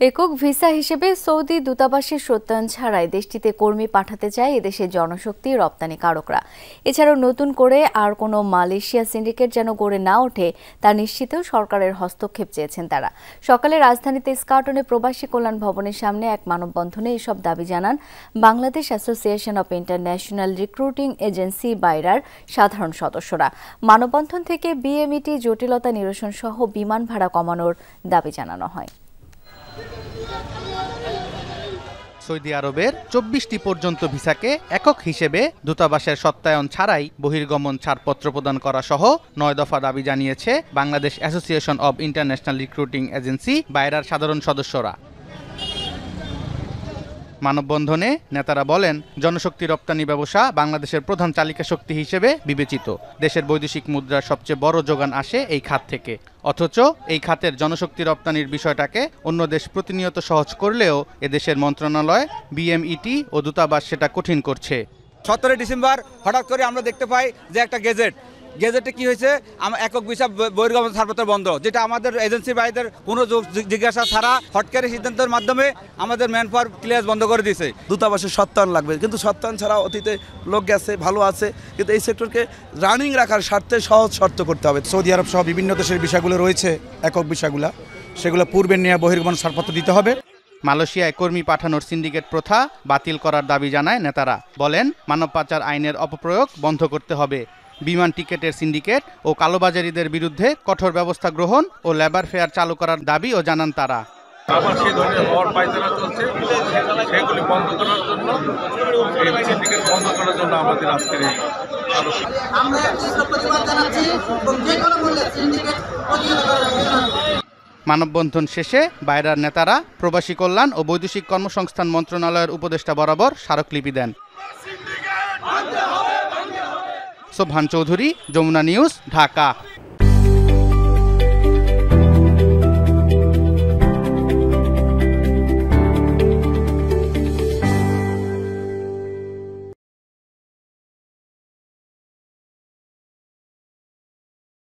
একক ভিসা হিসেবে সৌদি দূতাবাসের সত্যায়ন ছাড়াই দেশটিতে কর্মী পাঠাতে চায় এদেশের জনশক্তি রপ্তানিকারকরা। এছাড়াও নতুন করে আর কোনো মালয়েশিয়া সিন্ডিকেট যেন গড়ে না ওঠে তা নিশ্চিতেও সরকারের হস্তক্ষেপ চেয়েছেন তারা। সকালে রাজধানীতে স্কার্টনে প্রবাসী কল্যাণ ভবনের সামনে এক মানববন্ধনে এসব দাবি জানান Bangladesh association of international recruiting agency BAIRA সাধারণ সদস্যরা। মানববন্ধন থেকে বিএমইটি জটিলতা নিরসন সহ বিমান ভাড়া কমানোর দাবি জানানো হয়। সৌদি আরবের ২৪টি পর্যন্ত ভিসাকে একক হিসেবে দূতাবাসের সত্যায়ন ছাড়াই বহির্গমন ছাড়পত্র প্রদান করা সহ ৯ দফা দাবি জানিয়েছে Bangladesh association of international recruiting agency BAIRA সাধারণ সদস্যরা। মানববন্ধনে নেতারা বলেন, জনশক্তি রপ্তানি ব্যবসা বাংলাদেশের প্রধান চালিকা শক্তি হিসেবে বিবেচিত। দেশের বৈদেশিক মুদ্রার সবচেয়ে বড় যোগান আসে এই খাত থেকে। অথচ এই খাতের জনশক্তি রপ্তানির বিষয়টাকে অন্য দেশ প্রতিনিয়ত সহজ করলেও এদেশের মন্ত্রণালয়, বিএমইটি ও দূতাবাস সেটা কঠিন করছে। 17 ডিসেম্বর হঠাৎ করে আমরা দেখতে পাই যে একটা গেজেটে কি হয়েছে, একক ভিসা বহির্গমন ছাড়পত্র বন্ধ, যেটা আমাদের এজেন্সি ভাইদের কোনো জিজ্ঞাসা ছাড়া হটকারী সিদ্ধান্তের মাধ্যমে আমাদের ম্যান পাওয়ার ক্লিয়ারেন্স বন্ধ করে দিয়েছে। দূতাবাসের সত্যায়ন লাগবে, কিন্তু সত্যায়ন ছাড়া অতীতে লোক গেছে, ভালো আছে, কিন্তু এই সেক্টরকে রানিং রাখার স্বার্থে সহজ শর্ত করতে হবে। সৌদি আরব সহ বিভিন্ন দেশের বিষয়গুলো রয়েছে, একক বিষয়গুলো, সেগুলো পূর্বে নিয়ে বহির্গমন ছাড়পত্র দিতে হবে। মালয়েশিয়ায় কর্মী পাঠানোর সিন্ডিকেট প্রথা বাতিল করার দাবি জানায় নেতারা। বলেন, মানব পাচার আইনের অপপ্রয়োগ বন্ধ করতে হবে। বিমান টিকেটের সিন্ডিকেট ও কালোবাজারিদের বিরুদ্ধে কঠোর ব্যবস্থা গ্রহণ ও লেবার ফেয়ার চালু করার দাবিও জানান তারা। আবার সেই ধরনের হওয়ার পায়তারা চলছে, সেগুলি বন্ধ করার জন্য, এই সিন্ডিকেট বন্ধ করার জন্য আমাদের আজকের এই মানববন্ধন শেষে বাইরার নেতারা প্রবাসী কল্যাণ ও বৈদেশিক কর্মসংস্থান মন্ত্রণালয়ের উপদেষ্টা বরাবর স্মারকলিপি দেন। সোবহান চৌধুরী, যমুনা নিউজ, ঢাকা।